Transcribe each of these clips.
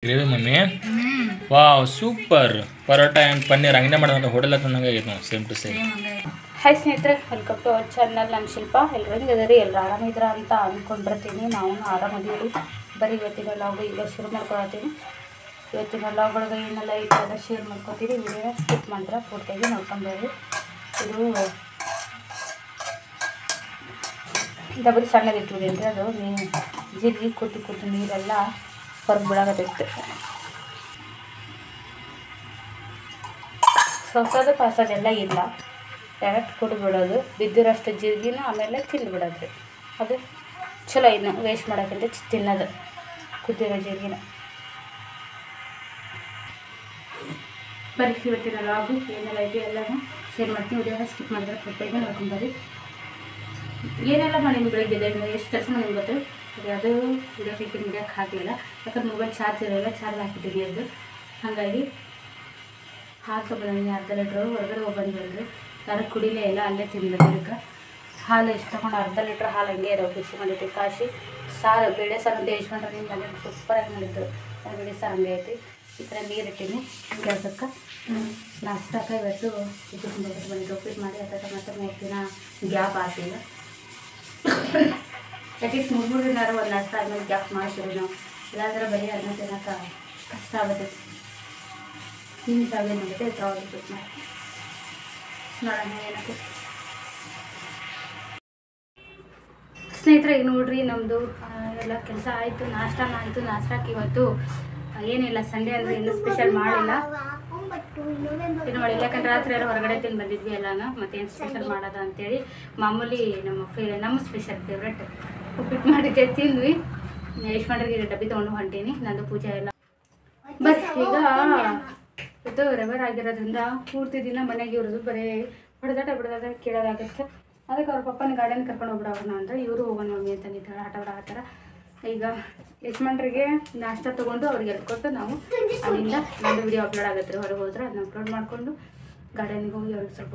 Gravy mummy wow super paratha and paneer ಅಂಗಡಿ ಮಾಡೋದಂತ hotel ತಂದಂಗೆ ಆಗೈತೆ ನಾವು ಸೇಮ್ ಟು ಸೇಮ್. ಹಾಯ್ ಸ್ನೇಹಿತರೆ, ವೆಲ್ಕಮ್ ಟು ಅವರ್ ಚಾನಲ್. ನಾನು ಶಿಲ್ಪ. ಎಲ್ಲರೂ ಹೆಂಗಿದ್ದೀರಿ? ಎಲ್ಲರೂ ಆರಾಮಿದ್ರ ಅಂತ ಅಂದ್ಕೊಂಡಿರ್ತೀನಿ. ನಾವು ಆರಾಮದೀವಿ. ಬರೀ ಇವತ್ತಿನ ಲಾಗು ಈಗ ಶೇರ್ ಮಾಡ್ಕೊಳ್ತೀನಿ. ಇವತ್ತಿನ ಲಾಗೊಳಗೆ ಏನೆಲ್ಲ ಐತೆ ಎಲ್ಲ ಶೇರ್ ಮಾಡ್ಕೊತೀನಿ. ವಿಡಿಯೋನ ಸ್ಕಿಪ್ ಮಾಡಿದ್ರೆ ಪೂರ್ತಿಯಾಗಿ ನೋಡ್ಕೊಂಡ್ಬರ್ರಿ. ಇದು ಡಬಲ್ ಸಣ್ಣದಿಟ್ಟಿದ್ದೀನಿ. ಅದು ಜೀರಿಗೆ ಕುದ್ದು ನೀರೆಲ್ಲ ಹೊರಗೆ ಬಿಡಾಗತ್ತೈತೆ. ಸೊಸದು ಪಾಸದೆಲ್ಲ ಇಲ್ಲ, ಡೈರೆಕ್ಟ್ ಕುಡಿದ್ಬಿಡೋದು. ಬಿದ್ದಿರೋಷ್ಟು ಜೀರಿಗೆನ ಆಮೇಲೆ ತಿಂದುಬಿಡೋದು. ಅದು ಚಲೋ, ಇನ್ನು ವೇಸ್ಟ್ ಮಾಡೋಕ್ಕಿಂತ ತಿನ್ನೋದು ಕುದ್ದಿರೋ ಜೀರಿಗೆನ. ಬರೀ ಇವತ್ತಿನ ಲಾಗು ಏನೆಲ್ಲ ಇದೆ ಎಲ್ಲನೂ ಶೇರ್ ಮಾಡ್ತೀನಿ. ವಿಡಿಯೋನ ಸ್ಕಿಪ್ ಮಾಡಿದ್ರೆ ಪೂರ್ತಿಯಾಗಿ ನೋಡ್ಕೊಂಡ್ಬರ್ರಿ. ಏನೆಲ್ಲ ಮಾಡಿ ಬೆಳಿಗ್ಗೆ ಎಷ್ಟು ಕೆಲಸ ಮಾಡಿ ಗೊತ್ತು. ಅದು ವಿಡಿಯೋ ಕ್ಲಿಕ್ಕಿಂಗ್ ಹಿಡಿಯೋಕ್ಕೆ ಹಾಕಲಿಲ್ಲ, ಯಾಕಂದ್ರೆ ಮೊಬೈಲ್ ಚಾರ್ಜ್ ಇರೋಲ್ಲ. ಚಾರ್ಜ್ ಹಾಕಿದ್ದೀನಿ ಅದು. ಹಾಗಾಗಿ ಹಾಕಿ ಅರ್ಧ ಲೀಟ್ರು ಹೊರಗಡೆ ಹೋಗಿ ಬಂದ್ಬಿಡ್ರಿ. ಯಾರು ಕುಡಿಲೇ ಇಲ್ಲ, ಅಲ್ಲೇ ತಿಂದಿಲ್ಲ. ಅದಕ್ಕೆ ಹಾಲು ಎಷ್ಟು ತೊಗೊಂಡು ಅರ್ಧ ಲೀಟ್ರ್ ಹಾಲು ಹಂಗೆ ಇರೋ ಬಿಸಿ ಮಾಡಿಟ್ಟು ಕಾಶಿ ಸಾರು ಬೇಳೆ ಸಾರು ಅಂತ ಯಜಮಾನ್ರೆ ನಿಮ್ಮ ಮನೆ ಸೂಪರಾಗಿ ಮಾಡಿದ್ರು. ಬೇಳೆ ಸಾರು ಹಂಗೆ ಐತಿ. ಈ ಥರ ನೀರು ಇಟ್ಟೀನಿ ಕೆಲಸಕ್ಕೆ. ನಾಷ್ಟಕ್ಕೆ ಇವತ್ತು ಬಂದು ಉಪ್ಪಿಟ್ಟು ಮಾಡಿ ಅದಕ್ಕೆ ಮತ್ತೆ 3 ದಿನ ಗ್ಯಾಪ್ ಆಗ್ತಿಲ್ಲ. ಅಟ್ಲೀಸ್ಟ್ 3 ದಿನಾರು ಒಂದು ನಾಷ್ಟ ಆದಮೇಲೆ ಗ್ಯಾಪ್ ಮಾಡ್ತೀವಿ ನಾವು. ಇಲ್ಲಾಂದ್ರೆ ಬರೀ ಅನ್ನ ತಿನ್ನೋಕೆ ಕಷ್ಟ ಆಗುತ್ತೆ. ಹಿಂಗೆ ಸಾವೇ ಮಾಡಿದೆ ಉಪ್ಪಿಟ್ಟು ಮಾಡಿ ನೋಡೋಣ ಏನಕ್ಕೆ. ಸ್ನೇಹಿತರೆ, ಈಗ ನೋಡ್ರಿ ನಮ್ಮದು ಎಲ್ಲ ಕೆಲಸ ಆಯಿತು. ನಾಷ್ಟಾನ ಆಯಿತು. ನಾಷ್ಟಕ್ಕೆ ಇವತ್ತು ಏನಿಲ್ಲ, ಸಂಡೇ ಅಂದರೆ ಇನ್ನೂ ಸ್ಪೆಷಲ್ ಮಾಡಿಲ್ಲ. ಏನು ಮಾಡಿಲ್ಲ, ಯಾಕಂದ್ರೆ ರಾತ್ರಿ ಎಲ್ಲ ಹೊರಗಡೆ ತಿಂದು ಬಂದಿದ್ವಿ ಎಲ್ಲಾನು. ಮತ್ತೇನು ಸ್ಪೆಷಲ್ ಮಾಡೋದು ಅಂತೇಳಿ ಮಾಮೂಲಿ ನಮ್ಮ ಸ್ಪೆಷಲ್ ಫೇವ್ರೆಟ್ ಉಪ್ಪಿಟ್ಟು ಮಾಡಿದ್ದೆ ತಿಂದ್ವಿ. ಯಜಮಾನ್ರಿಗೆ ಡಬ್ಬಿ ತೊಗೊಂಡು ಹೊಂಟೀನಿ. ನಂದು ಪೂಜೆ ಎಲ್ಲ ಬಸ್. ಈಗ ಇದು ರೆವರ್ ಆಗಿರೋದ್ರಿಂದ ಪೂರ್ತಿ ದಿನ ಮನೆಗೆ ಇರೋದು ಬರೀ ಹೊಡೆದಾಟ ಕೇಳೋದಾಗುತ್ತೆ. ಅದಕ್ಕೆ ಅವ್ರ ಪಪ್ಪನ ಗಾರ್ಡನ್ ಕರ್ಕೊಂಡು ಹೋಗ್ಬಿಡೋಣ ಅಂದರೆ ಇವರು ಹೋಗೋಣ ಮಮ್ಮಿ ಅಂತ ನಿಂತಾರೆ ಆಟ ಆಡ್ತಾರೆ. ಈಗ ಯಜಮಾನ್ರಿಗೆ ನಾಷ್ಟ ತೊಗೊಂಡು ಅವ್ರಿಗೆ ಎಲ್ಕೊಟ್ಟು ನಾವು ಅಲ್ಲಿಂದ ಒಂದು ವಿಡಿಯೋ ಅಪ್ಲೋಡ್ ಆಗುತ್ತೆ ರೀ. ಹೊರಗೆ ಹೋದ್ರೆ ಅದನ್ನ ಅಪ್ಲೋಡ್ ಮಾಡಿಕೊಂಡು ಗಾರ್ಡನಿಗೆ ಹೋಗಿ ಅವ್ರಿಗೆ ಸ್ವಲ್ಪ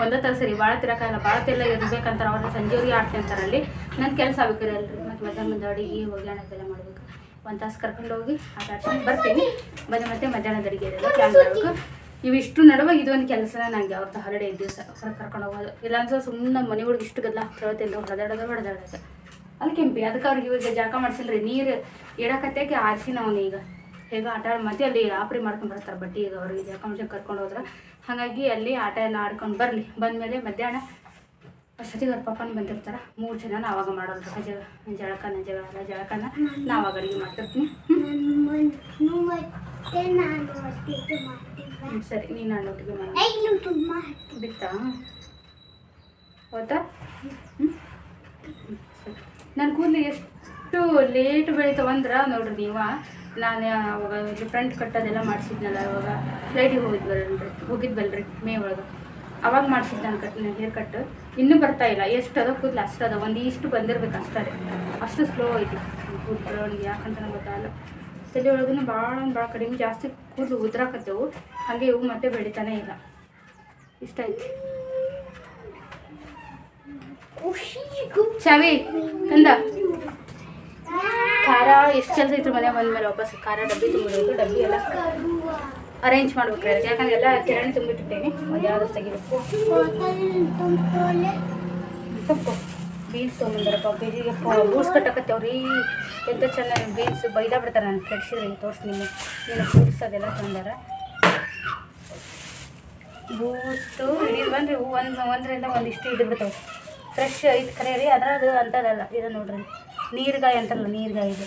ಒಂದೇ ತಾಸು ಸರಿ ಭಾಳ ತಿರಕಾಗಲ್ಲ. ಭಾಳ ತೆಲ್ಲ ಇರಬೇಕಂತಾರೆ. ಅವ್ರ ಸಂಜೆವ್ರಿಗೆ ಆಡ್ತಿರ್ತಾರೆ ಅಲ್ಲಿ. ನನ್ನ ಕೆಲಸ ಆಗ್ಬೇಕ್ರಿ ಅಲ್ರಿ. ಮತ್ತು ಮಧ್ಯಾಹ್ನದ ಅಡುಗೆ ಒಗ್ಗರಣೆಲ್ಲ ಮಾಡಬೇಕು. 1 ತಾಸು ಕರ್ಕೊಂಡು ಹೋಗಿ ಆಟ ಆಡ್ಸ್ಕೊಂಡು ಬರ್ತೀನಿ. ಮತ್ತೆ ಮಧ್ಯಾಹ್ನದ ಅಡುಗೆ ಇದೆಲ್ಲ ಪ್ಲ್ಯಾನ್ ಮಾಡಬೇಕು. ಇವಿಷ್ಟು ನಡುವೆ ಇದೊಂದು ಕೆಲಸನ ನನಗೆ ಅವ್ರದ್ದು ಹಾಲಿಡೇ ದಿವಸ ಹೊರಗೆ ಕರ್ಕೊಂಡು ಹೋಗೋದು. ಇಲ್ಲಾಂದ್ರೆ ಸುಮ್ಮನೆ ಮನೆ ಒಳಗೆ ಇಷ್ಟು ಗದ್ದಲ ಹೇಳ್ತಿಲ್ಲ. ಹೊಡೆದಾಡೋದು ಅಲ್ಲಿ ಕೆಂಪಿ. ಅದಕ್ಕೆ ಅವ್ರಿಗೆ ಇವಾಗ ಜಾಕ ಮಾಡಿಸಿಲ್ರಿ. ನೀರು ಇಡಕತ್ತೇಕೆ ಆರಿಸಿ ನಾವು ಈಗ ಹೇಗೆ ಆಟ ಮತ್ತೆ ಅಲ್ಲಿ ಆಪ್ರಿ ಮಾಡ್ಕೊಂಡು ಬರ್ತಾರೆ ಬಟ್ಟೆ. ಈಗ ಅವ್ರಿಗೆ ಜಾಕ ಮಾಡ್ಸಿ ಕರ್ಕೊಂಡು ಹೋದ್ರೆ ಹಾಗಾಗಿ ಅಲ್ಲಿ ಆಟ ಎಲ್ಲ ಆಡ್ಕೊಂಡು ಬರಲಿ. ಬಂದಮೇಲೆ ಮಧ್ಯಾಹ್ನ ಅಷ್ಟೊತ್ತಿಗೆ ಅವ್ರ ಪಪ್ಪನ ಬಂದಿರ್ತಾರೆ. 3 ಜನ ಆವಾಗ ಮಾಡೋದು ಜಳಕನ ನಾವಾಗ ಅಡುಗೆ ಮಾಡ್ತಿರ್ತೀನಿ. ಸರಿ, ನೀನು ನಾನು ಒಟ್ಟಿಗೆ ಮಾಡಿ ಬಿತ್ತಾ ಹೌದಾ? ನನ್ನ ಕೂದಲು ಎಷ್ಟು ಲೇಟ್ ಬೆಳಿತಾವಂದ್ರೆ ನೋಡ್ರಿ ನೀವು. ನಾನು ಅವಾಗ ಫ್ರಂಟ್ ಕಟ್ಟೋದೆಲ್ಲ ಮಾಡಿಸಿದ್ನಲ್ಲ, ಅವಾಗ ಫ್ಲೈಟಿಗೆ ಹೋಗಿದ್ವಲ್ರಿ ಮೇ ಒಳಗೆ. ಅವಾಗ ಮಾಡಿಸಿದ್ದು ನಾನು ಹೇರ್ ಕಟ್. ಇನ್ನೂ ಬರ್ತಾಯಿಲ್ಲ. ಎಷ್ಟು ಅದ ಕೂದಲು ಅಷ್ಟು ಅದ. ಇಷ್ಟು ಬಂದಿರ್ಬೇಕು ಅಷ್ಟೇ. ಅಷ್ಟು ಸ್ಲೋ ಐತಿ ಕೂದಲು ಬೆಳವಣಿಗೆ. ಯಾಕಂತ ನಂಗೆ ಗೊತ್ತಾಗಲ್ಲ. ತಲೆ ಒಳಗೂ ಭಾಳ ಕಡಿಮೆ. ಜಾಸ್ತಿ ಕೂದಲು ಉದ್ರಾಕತ್ತೇವು. ಹಾಗೆ ಇವು ಮತ್ತೆ ಬೆಳಿತಾನೆ ಇಲ್ಲ. ಇಷ್ಟ ಐತಿ. ಚಾವಿ ಕಂದ ಖಾರ ಎಷ್ಟು ಕೆಲಸ ಐತ್ರಿ. ಮನೆ ಬಂದ್ಮೇಲೆ ವಾಪಸ್ ಖಾರ ಡಬ್ಬಿ ತುಂಬಿಡೋದು. ಡಬ್ಬಿ ಎಲ್ಲ ಅರೇಂಜ್ ಮಾಡ್ಬೇಕ್ರಿ. ಅದಕ್ಕೆ ಯಾಕಂದ್ರೆ ಎಲ್ಲ ಕಿರಾಣಿ ತುಂಬಿಟ್ಟಿರ್ತೇನೆ. ಅದು ಯಾವ್ದು ತೆಗಿಬೇಕು. ಬೀನ್ಸ್ ತೊಗೊಂಬಂದಾರಪ್ಪ. ಬೀಜಿಗೆ ಬೂಸ್ ಕಟ್ಟಕತ್ತೇವ್ರಿ. ಎಂತ ಚೆನ್ನಾಗಿ ಬೀನ್ಸ್ ಬೈದಾ ಬಿಡ್ತಾರೆ. ನಾನು ಕೆಡ್ಸಿದ್ರೆ ಹಿಂಗೆ ತೋರಿಸಿ ನೀನು ಬೂಸ್ ಅದೆಲ್ಲ ತಂದಾರ. ಬೂಸ್ಟು ಹಿಡಿದು ಬಂದರೆ ಒಂದರಿಂದ ಒಂದಿಷ್ಟು ಹಿಡಿದು ಬಿಡ್ತಾವೆ. ಫ್ರೆಶ್ ಐದು ಕರೆ ರೀ. ಅದ್ರ ಅದು ಅಂಥದ್ದಲ್ಲ. ಇದು ನೋಡ್ರಿ ನೀರ್ಗಾಯಿ ಅಂತಾರಲ್ಲ, ನೀರ್ಗಾಯಿ ಇದು.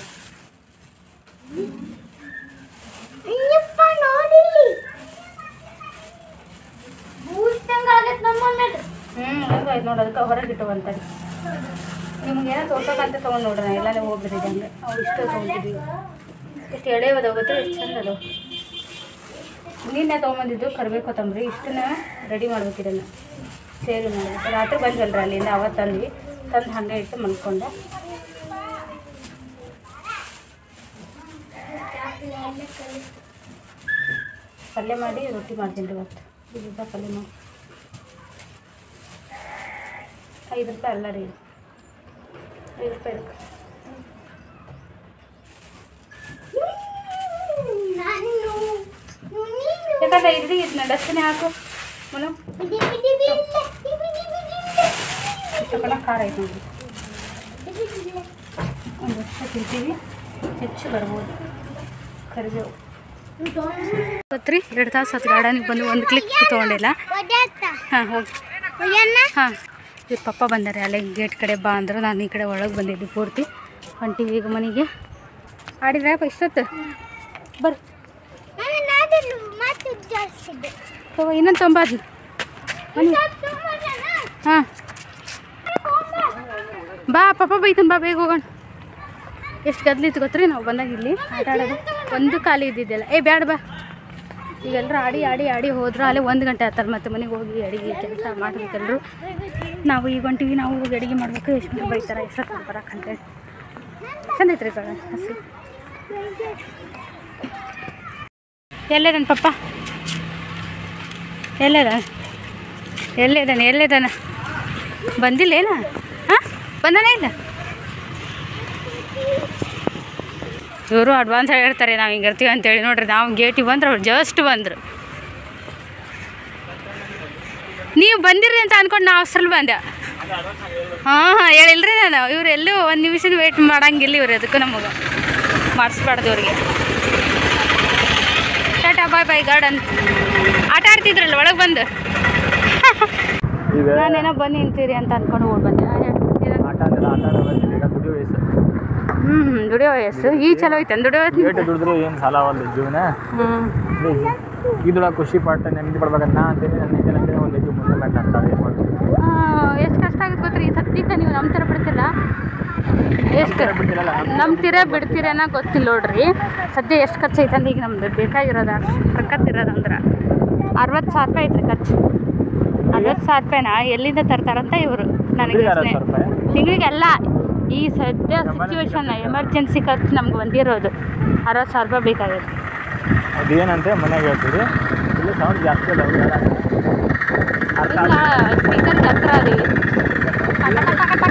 ಹಂಗಾಯ್ತು ನೋಡಿ. ಅದಕ್ಕೆ ಹೊರಗೆ ಇಟ್ಟುವಂತಾರೆ. ನಿಮ್ಗೆ ಏನೋ ತೋರ್ಸೋಕ್ಕಂತ ತೊಗೊಂಡು ನೋಡ್ರಿ. ನಾನು ಎಲ್ಲಾನೇ ಹೋಗ್ಬಿಟ್ಟಿದ್ದೆ ಹಂಗೆ. ಅವು ಇಷ್ಟು ತೊಗೊಂಡಿದ್ದೀವಿ. ಎಷ್ಟು ಎಳೆಯದು ಹೋಗುತ್ತೆ, ಎಷ್ಟು ಚಂದ ಅದು. ನೀನೇ ತೊಗೊಂಬಂದಿದ್ದು ಕರಿಬೇಕು ಕೊತ್ತಂಬರಿ. ಇಷ್ಟನ್ನ ರೆಡಿ ಮಾಡ್ಬೇಕಿದನ್ನು ಸೇರಿ ಮಾಡಬೇಕು. ರಾತ್ರಿ ಬಂದ್ವಲ್ರಿ ಅಲ್ಲಿಂದ. ಅವತ್ತು ತಂದ್ವಿ. ತಂದು ಹಾಗೆ ಇಟ್ಟು ಮಲ್ಕೊಂಡೆ. ಪಲ್ಯ ಮಾಡಿ ರೊಟ್ಟಿ ಮಾಡ್ತೀನಿ ರೀ ಇವತ್ತು. ಬೀಜ ಪಲ್ಯ ಮಾಡಿ 5 ರೂಪಾಯಿ ಅಲ್ಲ ರೀ. 5 ರೂಪಾಯಿ. ಸಾಕದ ಇರ್ರಿ ಇದನ್ನ ಡಸ್ಟ್ಬಿನ್ ಹಾಕು ಮನು ಖಾರ ಐತೆ ನೋಡಿ ಒಂದು ವರ್ಷ ತಿಂತೀವಿ ಹೆಚ್ಚು ಬರ್ಬೋದು ಕರಿಬೇವು ಗೊತ್ತ್ರಿ 2 ತಾಸು ಆತು ಗಾರ್ಡನಿಗೆ ಬಂದು ಒಂದು ಕ್ಲಿಕ್ ತೊಗೊಂಡಿಲ್ಲ ಹಾಂ ಹೋಗಿ ಹಾಂ ಇವ್ರ ಪಪ್ಪ ಬಂದಾರೆ ಅಲ್ಲೇ ಗೇಟ್ ಕಡೆ ಬಾ ಅಂದ್ರೆ ನಾನು ಈ ಕಡೆ ಒಳಗೆ ಬಂದಿದ್ದೆ ಪೂರ್ತಿ ಹೊಂಟಿವಿ ಈಗ ಮನೆಗೆ ಆಡಿದ್ರಪ್ಪ ಇಷ್ಟೊತ್ತು ಬರ್ರಿ ಇನ್ನೊಂದು ತೊಂಬತ್ತು ಹಾಂ ಬಾ ಪಪ್ಪ ಬೈತಾನೆ ಬಾ ಬೇಗ ಹೋಗೋಣ ಎಷ್ಟು ಗದ್ಲಿತ್ತು ಗೊತ್ತ್ರಿ ನಾವು ಬಂದಾಗ ಇಲ್ಲಿ ಆಟ ಆಡೋದು ಒಂದು ಖಾಲಿ ಇದ್ದಿದ್ದೆಲ್ಲ ಏ ಬ್ಯಾಡ ಬಾ ಈಗೆಲ್ಲರೂ ಆಡಿ ಹೋದ್ರು ಅಲ್ಲೇ 1 ಗಂಟೆ ಆಗ್ತಾರೆ ಮತ್ತೆ ಮನೆಗೆ ಹೋಗಿ ಅಡುಗೆ ಕೆಲಸ ಮಾಡ್ಬೇಕೆಲ್ಲರೂ ನಾವು ಈಗ ಹೊಂಟಿವಿ ನಾವು ಹೋಗಿ ಅಡುಗೆ ಮಾಡಬೇಕು ಎಷ್ಟು ಬೈತಾರೆ ಎಷ್ಟೊತ್ತು ಬರೋಕ್ಕಂತೇಳಿ ಚಂದ ಐತ್ರಿ ಕಡೆ ಹಸಿ ಎಲ್ಲೇದಾನ ಪಪ್ಪ ಎಲ್ಲೇದಾನ ಬಂದಿಲ್ಲ ಏನ ಹಾಂ ಬಂದಾನೆ ಇಲ್ಲ ಇವರು ಅಡ್ವಾನ್ಸ್ ಹೇಳ್ತಾರೆ ನಾವು ಹಿಂಗೆ ಇರ್ತೀವಿ ಅಂತೇಳಿ ನೋಡ್ರಿ ನಾವು ಗೇಟಿಗೆ ಬಂದ್ರೆ ಅವ್ರು ಜಸ್ಟ್ ಬಂದರು ನೀವು ಬಂದಿರಿ ಅಂತ ಅಂದ್ಕೊಂಡು ನಾವು ಅಷ್ಟ್ರಲ್ಲಿ ಬಂದೆ ಹಾಂ ಹೇಳಿಲ್ರಿ ನಾನು ಇವ್ರು ಎಲ್ಲೂ 1 ನಿಮಿಷ ವೆಯ್ಟ್ ಮಾಡೋಂಗಿಲ್ಲ ಇವ್ರು ಅದಕ್ಕೂ ನಮಗೆ ಮಾಡಿಸ್ಬಾರ್ದು ಇವ್ರಿಗೆ ಟಾಟಾ ಬಾಯ್ ಗಾರ್ಡನ್ ಆಟ ಆಡ್ತಿದ್ರಲ್ಲ ಒಳಗೆ ಬಂದು ನಾನೇನೋ ಬಂದು ನಿಂತೀರಿ ಅಂತ ಅಂದ್ಕೊಂಡು ಹೋಗಿ ಬಂದೆ ದುಡಿಯೋ ವಯಸ್ಸು ಈ ಚಲೋ ಐತೆ ದುಡಿದ್ರು ಏನು ಸಾಲ ಅವಲ್ಲ ಜೀವನ ಇದ್ರ ಖುಷಿ ಪಟ್ಟು ನೆಮ್ಮದಿ ಪಡ್ಬೇಕಂತ ನಾ ಅಂತೀನಿ ನನಗೆ ಒಂದು ಹೆಚ್ಚು ಮುಂದೆ ಬೇಡ ಅಂತ ಏನು ಮಾಡ್ತೀವಿ ಎಷ್ಟು ಕಷ್ಟ ಆಗುತ್ತೆ ಗೊತ್ತ್ರಿ ಸದ್ಯಕ್ಕೆ ನೀವು ನಮ್ಮ ಥರ ಬಿಡ್ತಿಲ್ಲ ಎಷ್ಟು ನಂಬ್ತೀರ ಬಿಡ್ತೀರೇನೋ ಗೊತ್ತಿಲ್ಲ ನೋಡ್ರಿ ಸದ್ಯ ಎಷ್ಟು ಖರ್ಚು ಐತೆ ಅಂದ್ರೆ ಈಗ ನಮ್ದು ಬೇಕಾಗಿರೋದು ಸಕ್ಕತ್ತಿರೋದಂದ್ರೆ 60,000 ರೂಪಾಯಿ ಐತ್ರಿ ಖರ್ಚು 60,000 ರೂಪಾಯಿನ ಎಲ್ಲಿಂದ ತರ್ತಾರಂತ ಇವರು ನನಗೆ ತಿಂಗಳಿಗೆಲ್ಲ ಈ ಸದ್ಯ ಸಿಚುವೇಶನ್ ಎಮರ್ಜೆನ್ಸಿ ಖರ್ಚು ನಮ್ಗೆ ಬಂದಿರೋದು 60,000 ರೂಪಾಯಿ ಬೇಕಾಗುತ್ತೆ ಅದೇನಂತೆ ಮನೆಗೆ ಹೇಳ್ತೀವಿ ಇಲ್ಲಿ ಸೌಂಡ್ ಜಾಸ್ತಿ ಸ್ಪೀಕರ್ಗೆ ಹತ್ರ ಅದೀವಿ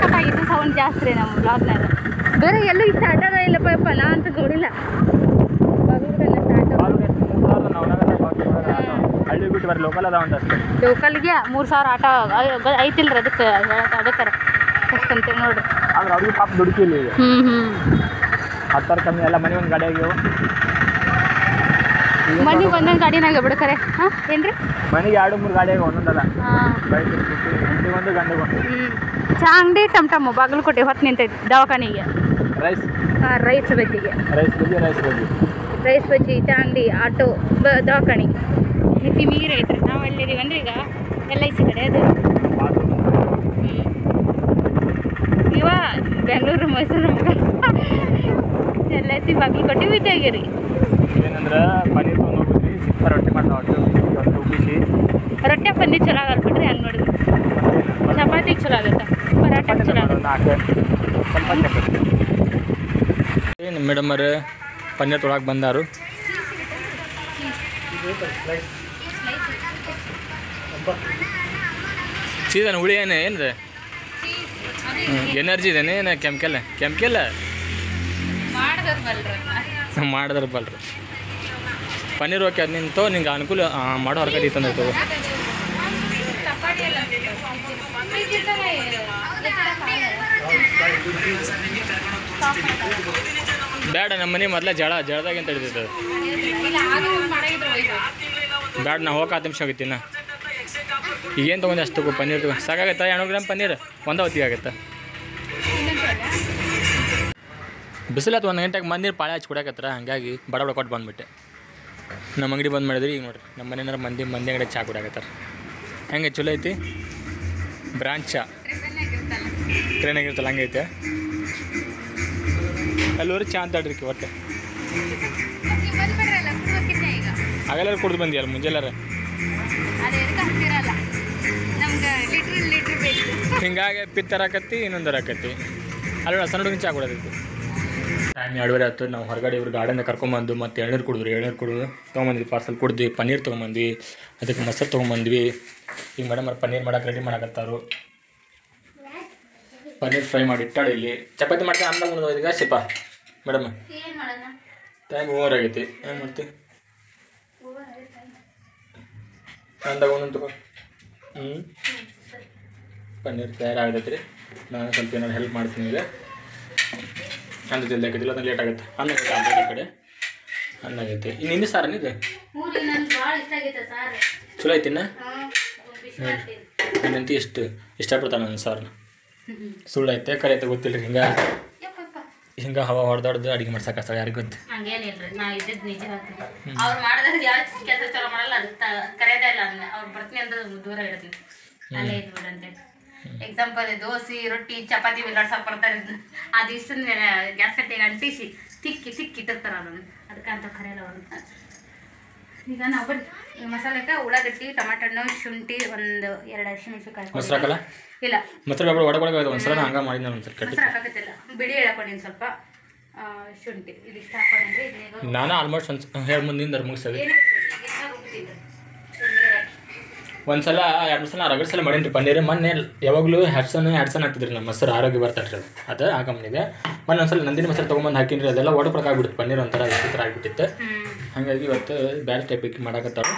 ಕಟ ಇದು ಸೌಂಡ್ ಜಾಸ್ತಿ ರೀ ನಮ್ಮ ಬ್ಲಾಗ್ನಾಗ ಬೇರೆ ಎಲ್ಲೂ ಇಷ್ಟ ಆಟೋದ ಇಲ್ಲಪ್ಪ ನಾ ಅಂತ ನೋಡಿಲ್ಲ ಹಳ್ಳಿ ಬಿಟ್ಟು ಬರ್ರಿ ಲೋಕಲ್ ಅದಾವ ಅಂತ ಅಷ್ಟೇ ಲೋಕಲ್ಗೆ 3,000 ಆಟೋ ಐತಿಲ್ರಿ ಅದಕ್ಕೆ ಅದಕ್ಕೆ ಅಷ್ಟಂತೇಳಿ ನೋಡ್ರಿ ಆದ್ರೆ ಅವ್ರಿಗೆ ಪಾಪ ದುಡುಕಿಲ್ಲ ಈಗ 10,000 ಕಮ್ಮಿ ಎಲ್ಲ ಮನೆ ಒಂದು ಗಾಡಿ ಆಗ್ಯಾವ ಮನೆ ಒಂದೊಂದು ಗಾಡಿನಾಗ ಬಿಡ್ತಾರೆ ಹಾಂ ಏನ್ರಿ ಮನೆಗೆ 2-3 ಗಾಡಿ ಆಗ್ಯಾವ ಒಂದೊಂದಲ್ಲ ಒಂದು ಗಂಟೆಗೊಂದು ಚಾ ಅಂಗಡಿ ಟಮ್ ಬಾಗಲಕೋಟೆ ಹೊತ್ತು ನಿಂತೈತಿ ದವಾಖಾನಿಗೆ ರೈಸ್ ಬಜ್ಜಿಗೆ ರೈಸ್ ಬಜ್ಜಿ ಚಾ ಅಂಗಡಿ ಆಟೋ ದವಾಖಾನಿ ಮಿತಿ ಮೀರ್ ಐತ್ರಿ ನಾವು ಎಲ್ಲಿದ್ದೀವಿ ಅಂದ್ರೆ ಈಗ LIC ಕಡೆ ಅದು ಇವ ಬೆಂಗಳೂರು ಮೈಸೂರು LIC ಬಾಗಲಕೋಟೆ ಬಿದ್ದಾಗಿರಿ ಏನಂದ್ರೆ ಪನ್ನೀರ್ ತೊಗೊಂಡೋಗ್ಬಿಟ್ಟು ಸಿಕ್ಕ ರೊಟ್ಟಿ ಮಾಡ್ತಾವ ಉಬ್ಬಿಸಿ ರೊಟ್ಟೆ ಪನ್ನೀರ್ ಚಲೋ ಆಗಲ್ಲ ಬಿಡ್ರಿ ಹಂಗೆ ನೋಡಿದ್ರಿ ಚಪಾತಿಗೆ ಚಲೋ ಆಗುತ್ತೆ ಪರಾಟಕ್ಕೆ ಚಲೋ ಆಗುತ್ತೆ ಏನು ಮೇಡಮ್ ಅವ್ರೆ ಪನ್ನೀರ್ ತೊಗೊಳಕ್ಕೆ ಬಂದಾರು ಚೀಸನ್ ಹುಳಿ ಏನ್ರಿ ಎನರ್ಜಿ ಇದೇನೆ ಏನು ಕೆಮಿಕಲ್ ಮಾಡಿದ್ರ ಬಲ್ರಿ ಪನ್ನೀರ್ ಓಕೆ ಅದು ನಿಂತು ನಿಂಗೆ ಅನುಕೂಲ ಮಾಡೋ ಹೊರಗಡೆ ತಂದ್ರೆ ತಗೋ ಬೇಡ ನಮ್ಮ ಮನೆ ಮೊದಲೇ ಜಳದಾಗ ಅಂತ ಹಿಡಿತೈತೆ ಬೇಡ ನಾ ಹೋಗಿ 10 ನಿಮಿಷ ಆಗೈತಿ ನಾ ಈಗೇನು ತೊಗೊಂಡು ಅಷ್ಟು ತಗೋ ಪನ್ನೀರ್ ತಗೋ ಸಾಕಾಗತ್ತಾ 200 ಗ್ರಾಮ್ ಪನ್ನೀರ್ ಒಂದೇ ಹೊತ್ತಿಗೆ ಆಗುತ್ತೆ ಬಿಸಿಲತ್ತು 1 ಗಂಟೆಗೆ ಮಂದಿರು ಪಾಳೆ ಹಚ್ಚಿ ಕೊಡಕತ್ರ ಹಂಗಾಗಿ ಬಡ ಕೊಟ್ಟು ಬಂದುಬಿಟ್ಟೆ ನಮ್ಮ ಅಂಗಡಿ ಬಂದು ಮಾಡಿದ್ರಿ ಈಗ ನೋಡಿರಿ ನಮ್ಮ ಮನೆಯವ್ರು ಮಂದಿ ಅಂಗಡಿ ಚಹಾ ಕುಡಿಯಾಕತ್ತಾರ ಹೆಂಗೆ ಚಲೋ ಐತಿ ಬ್ರಾಂಚ್ ಚಾ ಟ್ರೈನಾಗಿರ್ತಲ್ಲ ಹಂಗೆ ಐತೆ ಅಲ್ಲೂರಿ ಚಾ ಅಂತ ಆಡ್ರಿ ಒಟ್ಟೆ ಹಾಗೆಲ್ಲರೂ ಕುಡ್ದು ಬಂದಿಯಲ್ಲ ಮುಂಜಾನೆ ಹಿಂಗಾಗಿ ಪಿತ್ತರಾಕತ್ತಿ ಇನ್ನೊಂದರಾಕತ್ತಿ ಅಲ್ಲಿ ಸಣ್ಣ ಹುಡುಗಿನ ಚಾ ಕೊಡೋದೈತಿ ಟೈಮ್ 2:30 ಆಯ್ತು ನಾವು ಹೊರಗಡೆ ಇವ್ರು ಗಾರ್ಡನ್ ಕರ್ಕೊಂಬಂದು ಮತ್ತು ಎಳ್ನೀರು ಕುಡಿದು ತೊಗೊಂಬಂದ್ವಿ ಪಾರ್ಸಲ್ ಕುಡ್ದು ಪನ್ನೀರ್ ತೊಗೊಂಬಂದ್ವಿ ಅದಕ್ಕೆ ಮೊಸರು ತೊಗೊಂಬಂದ್ವಿ ಈಗ ಮೇಡಮ್ ಅವ್ರು ಪನ್ನೀರ್ ಮಾಡೋಕೆ ರೆಡಿ ಮಾಡಕತ್ತಾರು ಪನ್ನೀರ್ ಫ್ರೈ ಮಾಡಿ ಇಟ್ಟಾಡಿ ಇಲ್ಲಿ ಚಪಾತಿ ಮಾಡ್ತಾ ಅನ್ನ ಮುಂದೆ ಈಗ ಸಿಪ್ಪ ಮೇಡಮ್ ಟೈಮ್ ಓವರ್ ಆಗೈತಿ ಏನು ಮಾಡ್ತೀವಿ ಅಂದಾಗ ಒಂದೊಂದು ತಗೋ. ಪನ್ನೀರ್ ತಯಾರಾಗತೈತಿ ರೀ. ನಾನು ಸ್ವಲ್ಪ ಏನಾದ್ರು ಹೆಲ್ಪ್ ಮಾಡ್ತೀನಿ ಈಗ. ಅಂದ್ರೆ ಜಲ್ದಿ ಹಾಕಿದ್ದಿಲ್ಲ ಅದನ್ನ ಲೇಟ್ ಆಗುತ್ತೆ. ಅನ್ನ ಈ ಕಡೆ ಅನ್ನ ಆಗೈತಿ. ನಿನ್ನೆ ಸಾರನ ಇದು ಚಲೋ ಐತಿನ್ನ. ನನ್ನಂತ ಎಷ್ಟು ಇಷ್ಟಪಡ್ತಾನೆ ನನ್ನ ಸಾರನ್ನ. ಸುಳ್ಳು ಐತೆ ಕರೆ ಐತೆ ಗೊತ್ತಿಲ್ಲ ರೀ. ಹಿಂಗೆ ಹವಾ ಹೊಡೆದಾಡ್ದು ಅಡುಗೆ ಮಾಡ್ಸಕ್ಕೆ ಯಾರಿಗೆ ಗೊತ್ತು. ಹಂಗೇನಿಲ್ರಿ ನಾ ಇದ್ದಿದ್ದು ನಿಜ ಹೇಳ್ತೀನಿ. ಅವ್ರು ಮಾಡಿದಾಗ ಯಾವ ಕೆಲಸ ಚಲೋ ಮಾಡಲ್ಲ ಅದು ಕರೆಯೋದೇ ಇಲ್ಲ. ಅದನ್ನ ಅವ್ರು ಬರ್ತೀನಿ ಅಂದ್ರೆ ದೂರ ಇಡ್ತೀನಿ. ಅಲ್ಲೇ ಇದ್ಬಿಡು ಅಂತೇಳಿ. ಎಕ್ಸಾಂಪಲ್ ದೋಸೆ ರೊಟ್ಟಿ ಚಪಾತಿ ಲಡ್ಸಕ್ಕೆ ಬರ್ತಾರೆ. ಅದು ಇಷ್ಟೊಂದು ಗ್ಯಾಸ್ ಕಟ್ಟೆಗೆ ಅಂಟಿಸಿ ತಿಕ್ಕಿಟ್ಟಿರ್ತಾರೆ ಅದನ್ನು. ಅದಕ್ಕೆ ಅಂತ ಕರೆಯಲ್ಲ ಅವರು. ಈಗ ನಾವು ಬನ್ನಿ ಮಸಾಲೆಗೆ ಉಳ್ಳಾಗಡ್ಡಿ ಟಮಾಟೊ ಹಣ್ಣು ಶುಂಠಿ ಒಂದು 2 ಹಸಿಮೆಣಸಿನಕಾಯಿ ಮೊಸರು ಹಾಕಲ್ಲ ಇಲ್ಲ ಮೊಸರು ಒಳಗೊಳಗೆ ಒಂದ್ಸಲ ಹಂಗೆ ಮಾಡಿದ್ನ ಒಂದ್ಸಲ ಕಟ್ಟಿ ಮೊಸರು ಹಾಕತ್ತಿಲ್ಲ ಬಿಡಿ ಹಾಕೊಂಡಿನಿ ಸ್ವಲ್ಪ ಶುಂಠಿ ಇದಿಷ್ಟು ಹಾಕೊಂಡ್ರೆ ಇದೀಗ ನಾನು ಆಲ್ಮೋಸ್ಟ್ ಒಂದು ಹೇಳಿ ಮುಂದಿಂದ ಮುಗಿಸೋದು ಒಂದ್ಸಲ 2 ಸಲ ರಗಡ್ ಸಲ ಮಾಡೀನಿ ರೀ ಪನ್ನೀರ್. ಮೊನ್ನೆ ಯಾವಾಗಲೂ ಹೆಡ್ಸನ್ ಹಾಕ್ತಿದ್ರಿ ನಮ್ಮ ಮೊಸರು ಆರೋಗ್ಯ ಬರ್ತಾಡ್ರಿ ಅದು ಹಾಕೊಂಬಂದಿದೆ. ಮೊನ್ನೆ ಒಂದ್ಸಲ ನಂದಿನಿ ಮೊಸರು ತೊಗೊಂಬಂದು ಹಾಕಿನ್ರಿ ಅದೆಲ್ಲ ಒಡಪಡಕ್ಕೆ ಆಗ್ಬಿಡುತ್ತೆ ಪನ್ನೀರ್ ಒಂಥರ ಥರ ಆಗಿಬಿಟ್ಟಿತ್ತು. ಹಾಗಾಗಿ ಇವತ್ತು ಬೇರೆ ಟೈಪಿಗೆ ಮಾಡಾಕತ್ತಾರ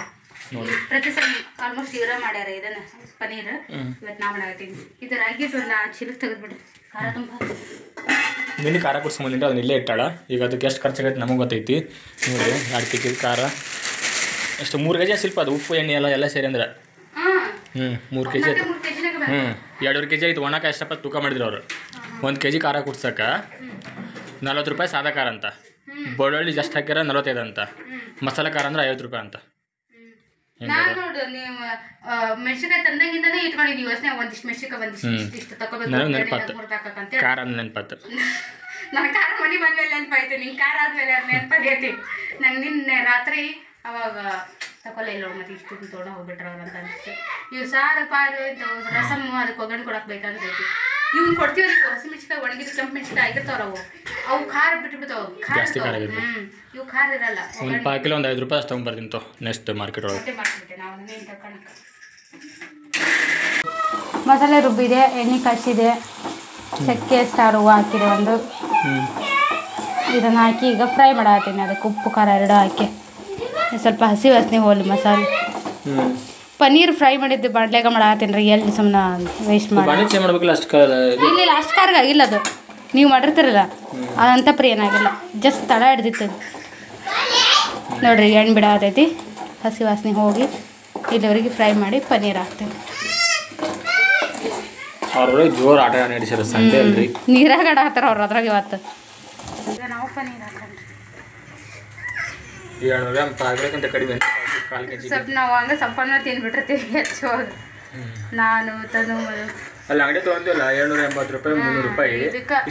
ನೋಡಿ. ಪ್ರತಿ ಸಲ ಆಲ್ಮೋಸ್ಟ್ ಇವರ ಮಾಡ್ಯಾರ ಇದನ್ನ ಪನ್ನೀರ್. ಇವತ್ತು ನಾ ಮಾಡಾಕತ್ತೀನಿ. ಇದು ರಾಗಿ ಒಂದು ಚಿಲಕ್ ತೆಗೆದ್ಬಿಡ್ರಿ ಖಾರ ತುಂಬ ನಿನ್ನೆ ಖಾರ ಕುಡ್ಸ್ಕೊಂಬಂದಿನಿ ಅದನ್ನ ಇಲ್ಲೇ ಇಟ್ಟಾಳ. ಈಗ ಅದಕ್ಕೆ ಎಷ್ಟು ಖರ್ಚಾಗೈತೆ ನಮಗೆ ಗೊತ್ತೈತಿ ನೋಡಿ. 2 kg ಖಾರ ಎಷ್ಟು 3 kg ಸ್ವಲ್ಪ ಅದು ಉಪ್ಪು ಎಣ್ಣೆ ಎಲ್ಲ ಸೇರಿ ಅಂದ್ರೆ 3 kg ಆಯ್ತು. 2.5 kg ಆಯ್ತು. ಒಣಕಾಯಿ ಎಷ್ಟಪ್ಪ ತೂಕ ಮಾಡಿದ್ರು ಅವರು. 1 kg ಖಾರ ಕುಡ್ಸಕ್ಕೆ 40 ರೂಪಾಯಿ ಸಾದಾ ಖಾರ ಅಂತ. ಬೆಳ್ಳುಳ್ಳಿ ಜಸ್ಟ್ ಹಾಕ್ಯಾರ 45 ಅಂತ. ಮಸಾಲೆ ಖಾರ ಅಂದ್ರೆ 50 ರೂಪಾಯಿ ಅಂತ. ನಾನು ನೋಡು ನೀವು ಮೆಣಸಿನಕಾಯಿ ತಂದಂಗಿಂದಾನೇ ಇಟ್ಕೊಂಡಿದ್ದೀವಿ ಯೋಚನೆ. ಒಂದಿಷ್ಟು ಮೆಣಸಿನಕಾಯಿ ಒಂದಿಷ್ಟು ತಗೋಬೇಕು ಖಾರ ನೆನಪತ್ತು. ನನಗೆ ಖಾರ ಮನೆ ಬಂದ್ಮೇಲೆ ನೆನಪಾಯ್ತು. ನಿಂಗೆ ಖಾರ ಆದ್ಮೇಲೆ ಅದು ನೆನಪಾಗೈತಿ. ನಂಗೆ ನಿನ್ನೆ ರಾತ್ರಿ ಅವಾಗ ತಗೊಲ್ಲ ಇಲ್ಲ ಮತ್ತೆ ಇಷ್ಟು ತೊಗೊಂಡು ಹೋಗ್ಬಿಟ್ರೆ ಅವ್ರು ಅಂತ ಅನಿಸ್ತು. ಇವು ಸಾರು ಪಾರು ರಸಮ್ಮು ಅದಕ್ಕೆ ಒಗ್ಗರಣೆ ಕೊಡಕ್ಕೆ ಬೇಕಾಗೈತಿ. ಇವ್ನು ಕೊಡ್ತೀವಿ ನೀವು ಹಸಿಮೆಣಸಿನಕಾಯಿ ಒಣಗಿದ ಕೆಂಪು ಮೆಣಸಿನಕಾಯಿ ಆಗಿರ್ತಾವ ಅವು ಖಾರ ಬಿಟ್ಬಿಡ್ತಾವೆ. ಖಾರ ಇವು ಖಾರ ಇರಲ್ಲ. ಒಂದು 5 ಕಿಲೋ ಒಂದು 5 ರೂಪಾಯಿ ಅಷ್ಟು ತೊಗೊಂಬರ್ತೀನಿ ತೋ ನೆಕ್ಸ್ಟ್ ಮಾರ್ಕೆಟ್ ಒಳಗೆ. ಮಸಾಲೆ ರುಬ್ಬಿದೆ, ಎಣ್ಣೆ ಕಾಯಿಸಿದೆ, ಚಕ್ಕೆ ಸ್ಟಾರ್ ಹೂವು ಹಾಕಿದೆ ಒಂದು. ಇದನ್ನು ಹಾಕಿ ಈಗ ಫ್ರೈ ಮಾಡತ್ತೀನಿ. ಅದಕ್ಕೆ ಉಪ್ಪು ಖಾರ 2 ಹಾಕಿ ಸ್ವಲ್ಪ ಹಸಿ ವಾಸನೆ ಹೋಲಿ ಮಸಾಲೆ. ಪನ್ನೀರ್ ಫ್ರೈ ಮಾಡಿದ್ದು ಬಾಡ್ಲೆಗ ಮಾಡತ್ತೀನಿ ರೀ. ಎಲ್ಲಿ ಸುಮ್ಮನೆ ವೇಸ್ಟ್ ಮಾಡಿ ಇಲ್ಲ ಅಷ್ಟು ಖಾರ ಆಗಿಲ್ಲ ಅದು. ನೀವು ಮಾಡಿರ್ತೀರಲ್ಲ ಅದಂತ ಪ್ರಿಯ ಏನಾಗಿಲ್ಲ. ಜಸ್ಟ್ ತಡ ಹಿಡ್ದಿತ್ತು ನೋಡಿರಿ. ಎಣ್ಣೆ ಬಿಡತೈತಿ. ಹಸಿ ವಾಸನೆ ಹೋಗಿ ಇಲ್ಲಿವರೆಗೆ ಫ್ರೈ ಮಾಡಿ ಪನ್ನೀರ್ ಹಾಕ್ತೀನಿ. ಜೋರು ಆಟ ನಡೆಸಿರ ಸಂಡೆ ಅಲ್ರಿ. ನೀರಾಗ ಆಡತ್ತಾರ ಅವ್ರು ಅದ್ರಾಗ ಇವತ್ತು. ಈಗ ನಾವು ಪನ್ನೀರ್ ಹಾಕೊಂಡ್ರಿ 700 ಗ್ರಾಮ್ ಆಗಬೇಕಂತ ಕಡಿಮೆ 1/4 kg. ಸ್ವಲ್ಪ ನಾವು ಹಂಗೆ ಸಂಪನ್ನ ತಿಂದ್ಬಿಟ್ಟಿರ್ತೀವಿ ಹೆಚ್ಚು. ನಾನು ತಂದು ಅಲ್ಲಿ ಅಂಗಡಿ ತೊಗೊಂಡಿಲ್ಲ 780 ರೂಪಾಯಿ 300 ರೂಪಾಯಿ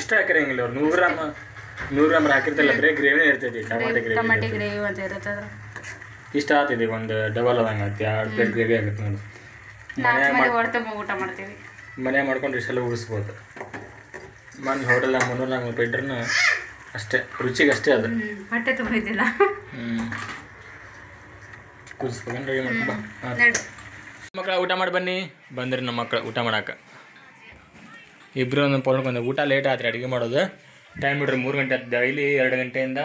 ಇಷ್ಟ ಹಾಕಿರಂಗಿಲ್ಲ ಅವ್ರು. 100 ಗ್ರಾಮ್ ಹಾಕಿರ್ತಿಲ್ಲ. ಬರೀ ಗ್ರೇವಿನೇ ಇರ್ತೈತಿ. ಟಮಾಟೆ ಗ್ರೇವಿ ಅಂತ ಇರುತ್ತೆ. ಇಷ್ಟ ಆಗ್ತೈತಿ. ಒಂದು ಡಬಲ್ ಆದಂಗೆ ಆಗುತ್ತೆ. 2 ಪ್ಲೇಟ್ ಗ್ರೇವಿ ಆಗುತ್ತೆ ನೋಡಿ. ಊಟ ಮಾಡ್ತೀವಿ ಮನೆ ಮಾಡ್ಕೊಂಡು ಇಷ್ಟೆಲ್ಲ ಉಳಿಸ್ಬೋದು. ಮೊನ್ನೆ ಹೋಟೆಲ್ 300 ರೂಪಾಯಿ ಇಟ್ರೂ ಅಷ್ಟೇ ರುಚಿಗೆ ಅಷ್ಟೇ ಅದು. ಹೊಟ್ಟೆ ತುಂಬಿದ್ದಿಲ್ಲ. ಕುದಿಸ್ಕೊಂಡು ರೆಡಿ ಮಾಡ್ಕೊ ಮಕ್ಕಳ ಊಟ ಮಾಡಿ ಬನ್ನಿ. ಬಂದ್ರಿ ನಮ್ಮ ಮಕ್ಕಳು ಊಟ ಮಾಡಕ್ಕೆ. ಇಬ್ಬರು ಒಂದು ಪೌಡ್ಕೊಂಡು ಊಟ ಲೇಟ್ ಆಯ್ತು ಅಡುಗೆ ಮಾಡೋದು. ಟೈಮ್ ಬಿಡ್ರಿ 3 ಗಂಟೆ ಆಯ್ತು. ಡೈಲಿ 2 ಗಂಟೆಯಿಂದ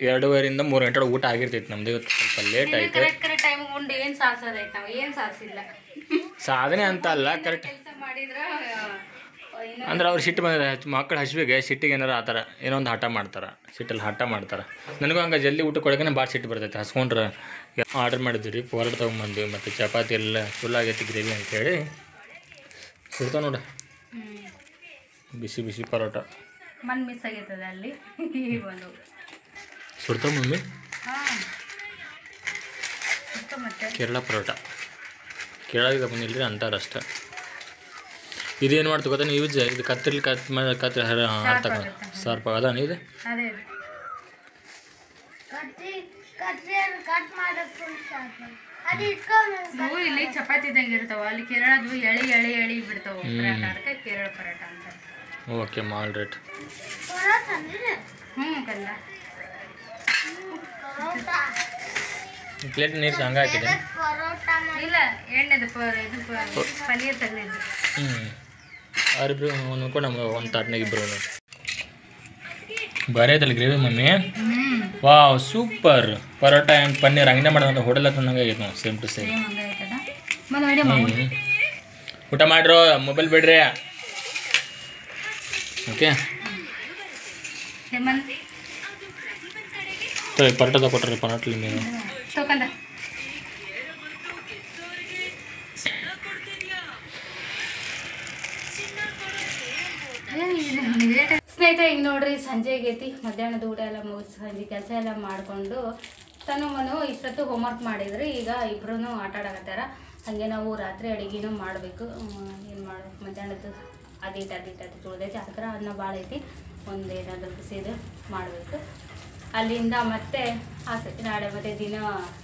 2:30ರಿಂದ 3 ಗಂಟೆ ಊಟ ಆಗಿರ್ತೈತಿ ನಮ್ದು. ಇವತ್ತು ಸ್ವಲ್ಪ ಲೇಟ್ ಆಯ್ತು. ಸಾಧನೆ ಅಂತ ಅಲ್ಲ ಕರೆಕ್ಟ್ ಅಂದ್ರೆ ಅವ್ರು ಸಿಟ್ಟು ಬಂದಿದೆ. ಮಕ್ಕಳು ಹಸಿವಿಗೆ ಸಿಟ್ಟಿಗೆ ಏನಾರು ಆ ಥರ ಏನೋ ಒಂದು ಹಠ ಮಾಡ್ತಾರೆ. ಸಿಟ್ಟಲ್ಲಿ ಹಠ ಮಾಡ್ತಾರೆ. ನನಗೂ ಹಂಗೆ ಜಲ್ದಿ ಊಟ ಕೊಡೋಕೆ ಭಾಳ ಸಿಟ್ಟು ಬರ್ತೈತೆ. ಹಸ್ಕೊಂಡ್ರೆ ಆರ್ಡರ್ ಮಾಡಿದ್ವಿ ರೀ. ಪರೋಟ ತೊಗೊಂಬಂದ್ವಿ ಮತ್ತು ಚಪಾತಿ ಎಲ್ಲ ಫುಲ್ ಆಗೈತಿ ಗ್ರೇವಿ ಅಂತೇಳಿ. ಸುಡ್ತಾವ ನೋಡ ಬಿಸಿ ಬಿಸಿ ಪರೋಟ. ಮಣ್ಣು ಮಿಸ್ ಆಗೈತದ ಅಲ್ಲಿ ಸುಡ್ತಾವ ಮಮ್ಮಿ. ಕೇರಳ ಪರೋಟ ಕೇರಳದಿಂದ ಬಂದಿಲ್ಲ ರೀ ಅಂತಾರೆ ಅಷ್ಟೆ. ಇದೇನು ಮಾಡ್ತು ಗೊತ್ತಾ ನೀವು ಇದು ಕತ್ತರಿ ಕತ್ತಿ ಹಾರ್ತಕ್ಕ ಸರ್ಪ ಅದಾನ ಇದು. ಇಲ್ಲಿ ಚಪಾತಿ ಇದ್ದಂಗೆ ಇರ್ತಾವ. ಅಲ್ಲಿ ಕೇರಳದು ಎಳಿ ಬಿಡ್ತಾವ. ಅದಕ್ಕೆ ಕೇರಳ ಪರೋಟ ಅಂತ. Okay mall rate. ಕಲ್ಲ ಪ್ಲೇಟ್ ನೀರು ಹಂಗೆ ಹಾಕಿದೆ. ಇಲ್ಲ ಎಣ್ಣೆದು ಪನ್ನೀರ್ ತೆಗೆದಿದ್ದು. ಅವ್ರಿಬ್ರು ನೋಡ್ಕೊಂಡು ನಮ್ಗೆ ಒಂದು ತಾಟ್ನಾಗ ಇಬ್ಬರು ಬರೀ ಐತಲ್ಲ gravy mummy. Wow super. Paratha and paneer ಹಂಗೆ ಮಾಡೋದು ಹೋಟೆಲ್ ಹತ್ರ ನಂಗೆ ಆಗೈತೆ ನಾವು ಸೇಮ್ ಟು ಸೇಮ್. ಬಂದು ವಿಡಿಯೋ ಮಾಡಿ ಊಟ ಮಾಡ್ರು, ಮೊಬೈಲ್ ಬಿಡ್ರಿ. ಓಕೆ ಪರೋಟ ಕೊಟ್ರಿ, ಪರೋಟ್ಲಿ ನೀವು ತಗೊಂಡ ಸ್ನೇಹಿತರೆ, ಈಗ ನೋಡ್ರಿ ಸಂಜೆ ಆಗೈತಿ. ಮಧ್ಯಾಹ್ನದ ಊಟ ಎಲ್ಲ ಮುಗಿಸಿ ಸಂಜೆ ಕೆಲಸ ಎಲ್ಲ ಮಾಡಿಕೊಂಡು ತನು ಮನು ಇಷ್ಟೊತ್ತು ಹೋಮ್ವರ್ಕ್ ಮಾಡಿದ್ರಿ. ಈಗ ಇಬ್ರು ಆಟ ಆಡಕತ್ತಾರ. ಹಾಗೆ ನಾವು ರಾತ್ರಿ ಅಡುಗೆನೂ ಮಾಡಬೇಕು. ಏನು ಮಾಡ್ಬೇಕು, ಮಧ್ಯಾಹ್ನದ್ದು ಅದಿಟ್ಟು ತುಳಿದೈತಿ. ಅದಕ್ಕೆ ಅನ್ನ ಭಾಳ ಐತಿ, ಒಂದು ಏನಾದರೂ ಬಿಸಿದು ಮಾಡಬೇಕು. ಅಲ್ಲಿಂದ ಮತ್ತೆ ಆಗ್ತೈತಿ ನಾಳೆ ಮತ್ತೆ ದಿನ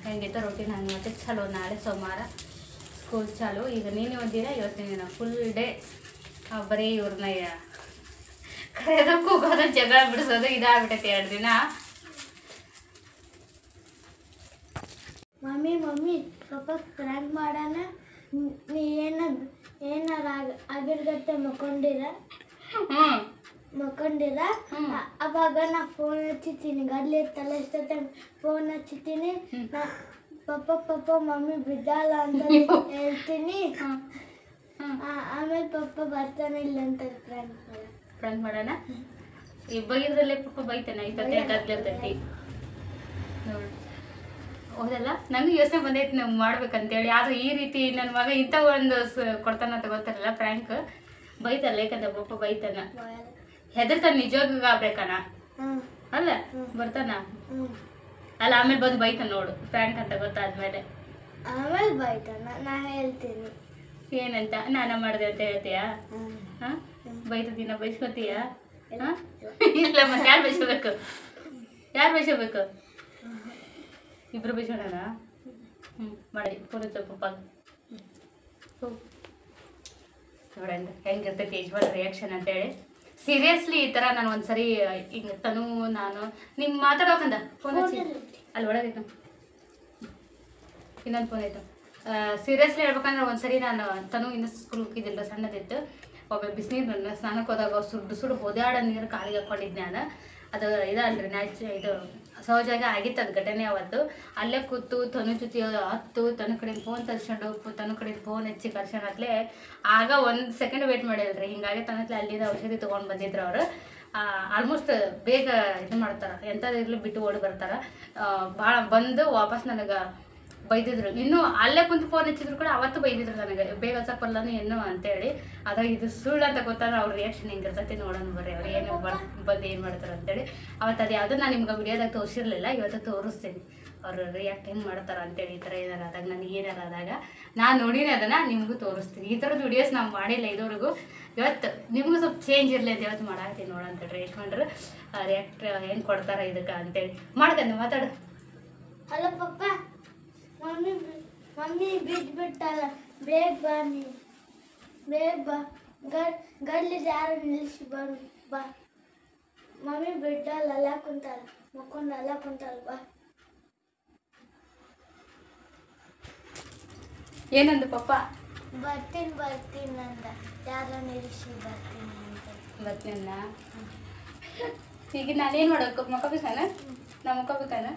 ಹೆಂಗಿತ್ತು ರೊಟೀನ್ ಹಂಗೆ ಮತ್ತೆ ಚಲೋ. ನಾಳೆ ಸೋಮವಾರ ಸ್ಕೂಲ್ ಚಾಲು. ಈಗ ನೀನು ಒಂದಿನ ಇವತ್ತಿನ ದಿನ ಫುಲ್ ಡೇ ಬರೀ ಇವ್ರನ್ನ ಕರೆಯೋದು ಕೂಗೋದು ಜಗಳ ಬಿಡಿಸೋದು ಇದಾಗ್ಬಿಟ್ಟೈತಿ 2 ದಿನ. ಮಮ್ಮಿ ಪಾಪ ಪ್ರ್ಯಾಂಕ್ ಮಾಡೋಣ. ನೀ ಏನಾರ ಆಗಿರ್ಗತ್ತೆ ಮಕ್ಕೊಂಡಿರ ಅವಾಗ ನಾ ಫೋನ್ ಹಚ್ಚಿತೀನಿ. ಗಡ್ಲಿ ಇರ್ತಲ್ಲ ಎಷ್ಟೊತ್ತ ಫೋನ್ ಹಚ್ಚಿತೀನಿ. ಪಪ್ಪ ಮಮ್ಮಿ ಬಿದ್ದಲ್ಲ ಅಂತ ಹೇಳ್ತೀನಿ. ಆಮೇಲೆ ಪಪ್ಪ ಬರ್ತಾನೆ ಇಲ್ಲ ಅಂತ ಫ್ರೆಂಡ್ ಮಾಡೋಣ. ಈ ಬೈದ್ರಲ್ಲೇ ಪಪ್ಪ ಬೈತಾನೆ. ಗದ್ಲಿರ್ತೈತಿ ನೋಡಿ, ಹೌದಲ್ಲ. ನನಗೆ ಯೋಚನೆ ಬಂದೈತಿ ನಾವು ಮಾಡ್ಬೇಕಂತೇಳಿ. ಆದ್ರೆ ಈ ರೀತಿ ನನ್ನ ಮಗ ಇಂಥ ಒಂದು ಕೊಡ್ತಾನಂತ ಗೊತ್ತಾರಲ್ಲ ಫ್ರ್ಯಾಂಕ್. ಬೈತಲ್ಲ, ಯಾಕಂದ್ರೆ ಪಪ್ಪ ಬೈತಾನ, ಹೆದರ್ತಾನ, ನಿಜವಾಗ ಆಗ್ಬೇಕಣ್ಣ ಅಲ್ಲ. ಬರ್ತಾನ ಅಲ್ಲ, ಆಮೇಲೆ ಬಂದು ಬೈತಾನ ನೋಡು ಫ್ರ್ಯಾಂಕ್ ಅಂತ ಗೊತ್ತಾದ್ಮೇಲೆ. ಆಮೇಲೆ ಬೈತಾನ, ನಾ ಹೇಳ್ತೀನಿ ಏನಂತ ನಾನ ಮಾಡಿದೆ ಅಂತ ಹೇಳ್ತೀಯಾ? ಹಾಂ, ಬೈತ ದಿನ ಬೈಸ್ಕೊತೀಯ? ಹಾಂ, ಇಲ್ಲ ಮತ್ತೆ ಯಾರು ಬೈಸ್ಕೋಬೇಕು? ಇಬ್ರು ಬೈಸೋಣ. ಮಾಡಿ ಫೋನ್ ಪಪ್ಪ ನೋಡ ಹೆಂಗಿರ್ತೈತಿ ಯಜಮಾನ್ ರಿಯಾಕ್ಷನ್ ಅಂತೇಳಿ. ಸೀರಿಯಸ್ಲಿ ಈ ಥರ ನಾನು ಒಂದ್ಸರಿ ಹಿಂಗೆ ನಾನು ನಿಮ್ಮ ಮಾತಾಡೋಕಂದ ಫೋನ್ ಹಚ್ಚಿ ಅಲ್ಲಿ ಒಳಗೈತು, ಇನ್ನೊಂದು ಫೋನ್ ಐತು. ಸೀರಿಯಸ್ಲಿ ಹೇಳ್ಬೇಕಂದ್ರೆ ಒಂದ್ಸರಿ ನಾನು ಇನ್ನೂ ಸ್ಕೂಲ್ ಹೋಗಿದ್ದಿಲ್ಲ, ಸಣ್ಣದಿತ್ತು. ಒಮ್ಮೆ ಬಿಸಿನೀರು ಸ್ನಾನಕ್ಕೆ ಹೋದಾಗ ಸುಡು ಹೋದಾಡ ನೀರು ಕಾಲಿಗೆ ಹಾಕ್ಕೊಂಡಿದ್ದೆ ನಾನು. ಅದು ಇದಲ್ರಿ ಇದು ಸಹಜವಾಗಿ ಆಗಿತ್ತು ಅದು ಘಟನೆ. ಅವತ್ತು ಅಲ್ಲೇ ಕೂತು ತನು ಜೊತೆ ಹತ್ತು ತನ್ನ ಕಡೆಯಿಂದ ಫೋನ್ ತರಿಸ್ಕೊಂಡು ತನ್ನ ಕಡೆಯಿಂದ ಫೋನ್ ಹೆಚ್ಚಿ ಕರ್ಸೋಣತ್ಲೆ ಆಗ 1 ಸೆಕೆಂಡ್ ವೇಟ್ ಮಾಡಿಲ್ರಿ. ಹಿಂಗಾಗಿ ತನ್ನತ್ಲೆ ಅಲ್ಲಿಂದ ಔಷಧಿ ತೊಗೊಂಡು ಬಂದಿದ್ರು ಅವರು. ಆಲ್ಮೋಸ್ಟ್ ಬೇಗ ಇದು ಮಾಡ್ತಾರೆ, ಎಂಥದಿರ್ಲಿ ಬಿಟ್ಟು ಓಡಿ ಬರ್ತಾರೆ. ಭಾಳ ಬಂದು ವಾಪಸ್ ನನಗೆ ಬೈದಿದ್ರು. ಇನ್ನೂ ಅಲ್ಲೇ ಕುಂತು ಫೋನ್ ಹಚ್ಚಿದ್ರು ಕೂಡ ಅವತ್ತು ಬೈದಿದ್ರು ನನಗೆ, ಬೇಗ ಹಚ್ಚಪ್ಪಲ್ಲನು ಏನು ಅಂತೇಳಿ. ಆದರೆ ಇದು ಸುಳ್ಳು ಅಂತ ಗೊತ್ತಾದ್ರೆ ಅವ್ರ ರಿಯಾಕ್ಷನ್ ಹೆಂಗಿರ್ತೈತಿ ನೋಡೋಣ ಬರ್ರಿ, ಅವ್ರು ಏನು ಬಂದು ಏನು ಮಾಡ್ತಾರೆ ಅಂತೇಳಿ. ಅವತ್ತು ಅದು ಯಾವುದೂ ನಾನು ನಿಮ್ಗೆ ವಿಡಿಯೋದಾಗ ತೋರಿಸಿರ್ಲಿಲ್ಲ, ಇವತ್ತು ತೋರಿಸ್ತೀನಿ ಅವರು ರಿಯಾಕ್ಟ್ ಹೆಂಗೆ ಮಾಡ್ತಾರೆ ಅಂತೇಳಿ. ಈ ಥರ ಏನಾರು ಆದಾಗ, ನನಗೆ ಏನಾರು ಆದಾಗ ನಾನು ನೋಡಿನೇ ಅದನ್ನು ನಿಮಗೂ ತೋರಿಸ್ತೀನಿ. ಈ ಥರದ್ದು ವಿಡಿಯೋಸ್ ನಾವು ಮಾಡಿಲ್ಲ ಇದುವರೆಗೂ. ಇವತ್ತು ನಿಮಗೂ ಸ್ವಲ್ಪ ಚೇಂಜ್ ಇರಲಿ ಅಂತ ಇವತ್ತು ಮಾಡಾಕ್ತೀನಿ ನೋಡಂತೇಳಿ. ಯಜಮಾನ್ರು ರಿಯಾಕ್ಟ್ ಹೆಂಗೆ ಕೊಡ್ತಾರೆ ಇದಕ್ಕೆ ಅಂತೇಳಿ. ಮಾಡ್ತಾನೆ ಮಾತಾಡು. ಹಲೋ ಪಪ್ಪ, ಮಮ್ಮಿ ಬಿಟ್ಬಿಟ್ಟಲ್ಲ, ಬೇಗ ಬಾ, ನೀನು ಬೇಗ ಬಾ. ಗಡ್ಲಿ ಯಾರು ನಿಲ್ಲಿಸಿ ಬಾ. ಮಮ್ಮಿ ಬಿಟ್ಟಲ್ಲ, ಅಲ್ಲ ಕುಂತಾಳ, ಮಕ್ಕೊಂಡು ಅಲ್ಲ ಕುಂತಾಳ, ಬಾ. ಏನಂದು ಪಪ್ಪ? ಬರ್ತೀನಿ ಅಂದ, ಯಾರೋ ನಿಲ್ಲಿಸಿ ಬರ್ತೀನ. ಈಗ ನಾನೇನು ಮಾಡೋಕೆ ಮಕ್ಕೋಬೇಕಾನ? ನಾ ಮಕ್ಕೋಬೇಕಾನ?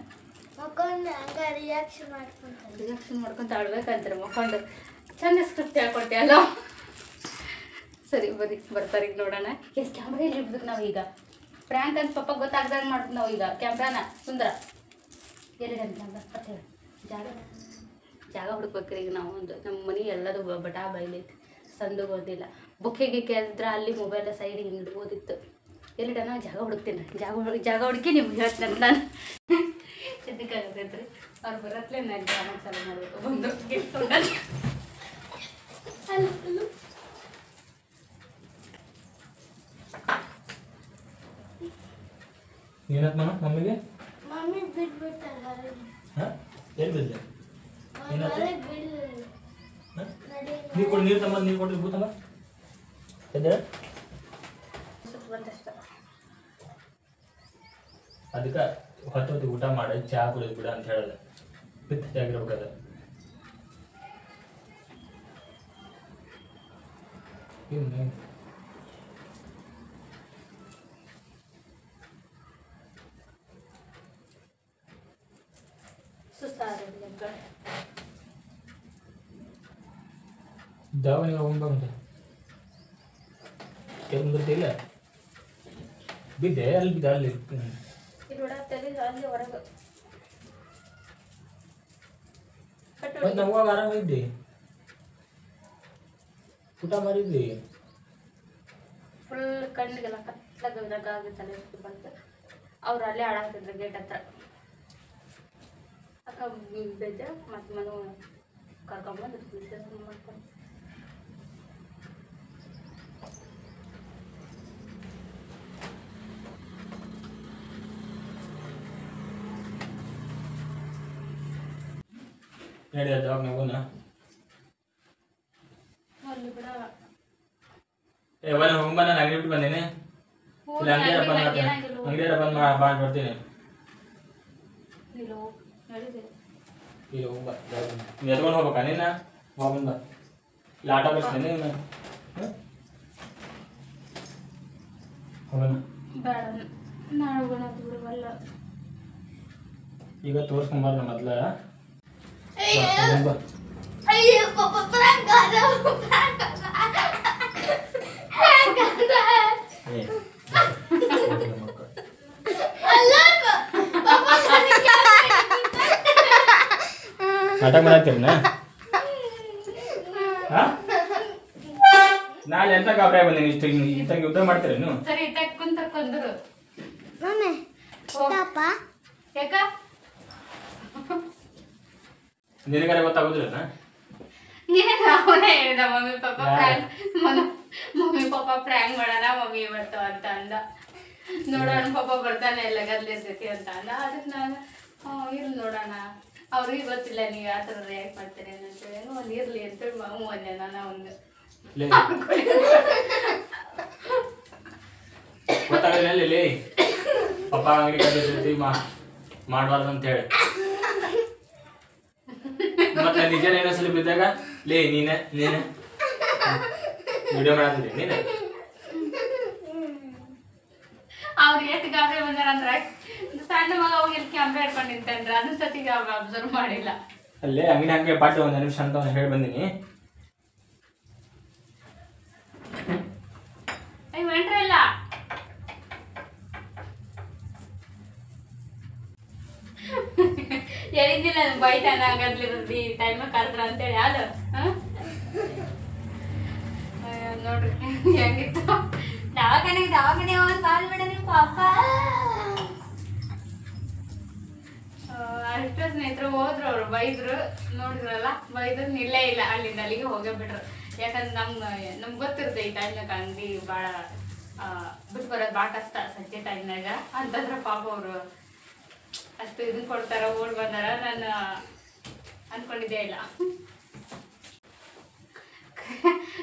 ಮಕ್ಕೊಂಡು ಹಂಗ ರಿಯಾಕ್ಷನ್ ಮಾಡ್ಕೊಂತ ಆಡ್ಬೇಕಂತಾರೆ. ಮಕ್ಕೊಂಡು ಚಂದ ಸ್ಕ್ರಿಪ್ಟ್ ಹೇಳ್ಕೊಟ್ಟೆ ಅಲ್ಲ. ಸರಿ ಬರ್ತಾರೆ ಈಗ ನೋಡೋಣ. ಎಷ್ಟು ಕ್ಯಾಮ್ರಾ ಇಲ್ಲಿ ಹಿಡ್ಬೇಕು ನಾವು ಈಗ. ಫ್ರ್ಯಾಂಕ್ ಅಂತ ಪಪ್ಪ ಗೊತ್ತಾಗ್ದಂಗೆ ಮಾಡ್ತೀವಿ ನಾವು ಈಗ. ಕ್ಯಾಮ್ರಾನ ಸುಂದರ ಎಲ್ಲಿಡಂತ ಕ್ಯಾಮ್ರಾ ಹೇಳಿ. ಜಾಗ ಹುಡುಕ್ಬೇಕ್ರಿ ಈಗ ನಾವು. ನಮ್ಮ ಮನೆ ಎಲ್ಲದು ಬಟಾ ಬೈಲೈತಿ, ಸಂದು ಓದಿಲ್ಲ. ಬುಕ್ಕಿಗೆ ಕೇಳಿದ್ರೆ ಅಲ್ಲಿ ಮೊಬೈಲ್ ಸೈಡಿಗೆ ಹಿಂಗೆ ಓದಿತ್ತು. ಎಲ್ಲಿಡನ ಜಾಗ ಹುಡುಕ್ತೀನಿ. ಜಾಗ ಹುಡುಕಿ ನಿಮ್ಗೆ ಹೇಳ್ತೀನಿ ನಾನು. ಎದಕ್ಕಾಗತ್ತೈತ್ರಿ ಅವ್ರು ಬರತ್ಲೆ ನಾನು ಜಾಗ ಚಾಲು ಮಾಡಬೇಕು. ಬಂದು ಏನತ್ ಮಮ್ಮಿಗೆ? ಮಮ್ಮಿ ಬಿಟ್ಬಿಟ್ಟಲ್ಲ, ಎಲ್ಲಿ ಬಿದ್ದೆ? ನೀರು ಕೊಡಿ, ನೀರು ತಮ್ಮ, ನೀರು ಕೊಡಿ, ಭೂತಮ್ಮ ಎದ್ದೆ. ಅದಕ್ಕೆ ಹೊತ್ತು ಊಟ ಮಾಡಿ ಚಹಾ ಕುಡಿದು ಬಿಡ ಅಂತ ಹೇಳೋದು. ಪಿತ್ ಆಗಿರ್ಬೇಕದ. ದವಾಖಾನೆಗೆ ಹೋಗ್ಬಂತ ಇಲ್ಲ ಬಿದ್ದೆ ಅಲ್ಲಿ ಬಿದ್ದೆ ಅಲ್ಲಿ ಅಲ್ಲಿ ಹೊರಗೆ ಮತ್ತು ನಾವು ಆರಾಮಿದ್ದಿ ಊಟ ಮಾಡಿದ್ವಿ ಫುಲ್ ಕಣ್ಣಿಗೆಲ್ಲ ಕತ್ಲಾಗ ತಲೆ ಬಂತು ಅವ್ರು ಅಲ್ಲೇ ಆಡಾಕ್ತಿದ್ರು ಗೇಟ್ ಹತ್ರ ಅಕ್ಕ ಬೇಜ ಮತ್ತು ಮನು ಕರ್ಕೊಂಬಂದು ಮಾಡ್ಕೊಂಡು ನಡಿ ಅದು ಅವಾಗ ಹೋಗೋಣ ಅಲ್ಲಿ ಬಿಡ ಒಳ್ಳೆ ಹೋಗ್ಬ ನಾನು ಅಂಗಡಿ ಬಿಟ್ಟು ಬಂದೇನೆ ಇಲ್ಲ ಅಂಗಡಿಯಾರ ಬಂದು ಮಾಡಿ ಬರ್ತೀನಿ ಇಲ್ಲ ಹೋಗ್ಬ ನೀನು ಎತ್ಕೊಂಡು ಹೋಗ್ಬೇಕಾ ನೀನು ಹೋಗ್ಬಂದು ಬಾ ಇಲ್ಲ ಆಟೋ ಕಳಿಸ್ತೀನಿ ನೀನು ಹೋಗೋಣ ಬೇಡ ನಾಳೆ ಹೋಗೋಣ ಬಿಡುವಲ್ಲ ಈಗ ತೋರಿಸ್ಕೊಂಬಾರ್ದು ಮೊದ್ಲ ಅಯ್ಯೋ ಪಾಪ ಪ್ರಾಂಕ್ ಆದ ನಾಟಕ ಮಾಡತ್ತೀರನ ನಾಳೆ ಎಂತ ಗಾಬರಿ ಬಂದೇನೆ ಇಷ್ಟ ಇಂತ ಯುದ್ಧ ಮಾಡ್ತೀರೇನು ಸರಿ ಕುಂತರು ಮಮ್ಮಿ ಪಾಪ ಯಾಕ ನಿನಗಾರ ಗೊತ್ತಾಗೋದಿಲ್ಲ ಏನು ಅವನೇ ಹೇಳ್ದ ಮಮ್ಮಿ ಪಾಪ ಪ್ರ್ಯಾಂಕ್ ಮಾಡೋಣ ಮಮ್ಮಿ ಇವತ್ತು ಅಂತ ಅಂದ ನೋಡೋಣ ಪಾಪ ಬರ್ತಾನೆ ಎಲ್ಲ ಗದ್ಲಿರ್ತೈತಿ ಅಂತ ಅಂದ ಅದಕ್ಕೆ ನಾನು ಇರ್ಲಿ ನೋಡೋಣ ಅವ್ರಿಗೆ ಗೊತ್ತಿಲ್ಲ ನೀವು ಯಾವ ಥರ ರಿಯಾಕ್ಟ್ ಮಾಡ್ತೀರಿ ಅಂತೇಳಿ ಒಂದು ಇರ್ಲಿ ಅಂತೇಳಿ ಮಮ್ಮಿ ಒಂದೇ ನಾನು ಒಂದು ಗೊತ್ತಾಗಲಿಲ್ಲ ಇಲ್ಲಿ ಪಪ್ಪ ಅಂಗಡಿ ಕರ್ದಿ ಮಾಡಬಾರ್ದು ಅಂತ ಹೇಳಿ ಮತ್ತೆ ನಿಜ ಏನಿಸಲಿ ಬಿದ್ದಾಗ ಲೇ ನೀನೆ ವಿಡಿಯೋ ಮಾಡತ್ತಿದ್ದೆ ನೀನೆ ಅವ್ರು ಎಷ್ಟು ಗಾಬರಿ ಬಂದಾರ ಅಂದ್ರೆ ಸಣ್ಣ ಮಗ ಹೋಗಿ ಇಲ್ಲಿ ಕ್ಯಾಮ್ರಾ ಹಿಡ್ಕೊಂಡು ನಿಂತಂದ್ರೆ ಅದನ್ನ ಸತಿಗೆ ಅವ್ರು ಅಬ್ಸರ್ವ್ ಮಾಡಿಲ್ಲ ಅಲ್ಲೇ ಅಂಗಡಿ ಹಂಗೆ ಪಾಠ ಒಂದು ನಿಮಿಷ ಅಂತ ಹೇಳಿ ಬಂದೀನಿ ಮೆಂಟ್ರಲ್ಲ ಹೇಳಿದ್ದಿಲ್ಲ ಬೈತಾನ ಆಗದ್ಲಿರೋದು ಈ ಟೈಮ್ ಕರ್ದ್ರ ಅಂತೇಳಿ ಯಾವ್ದು ನೋಡ್ರಿ ಹೆಂಗಿತ್ತು ದವಾಖಾನೆ ಒಂದು ಕಾಲ್ ಬಿಡ ನೀವು ಪಾಪ ಅಷ್ಟು ಸ್ನೇಹಿತರು ಹೋದ್ರು ಅವ್ರು ಬೈದ್ರು ನೋಡಿದ್ರಲ್ಲ ಬೈದ್ರು ನಿಲ್ಲೇ ಇಲ್ಲ ಅಲ್ಲಿಂದ ಅಲ್ಲಿಗೆ ಹೋಗೇ ಬಿಟ್ರು ಯಾಕಂದ್ರೆ ನಮ್ಗೆ ಗೊತ್ತಿರುತ್ತೆ ಈ ಟೈಮ್ನಾಗ ಅಂಗಡಿ ಭಾಳ ಬಿಟ್ಟು ಬರೋದು ಭಾಳ ಕಷ್ಟ ಸಂಜೆ ಟೈಮ್ನಾಗ ಅಂತಂದ್ರೆ ಪಾಪ ಅವರು ಅಷ್ಟು ಇದನ್ನ ಕೊಡ್ತಾರ ಓಡ್ ಬಂದಾರ ನಾನು ಅನ್ಕೊಂಡಿದ್ದೇ ಇಲ್ಲ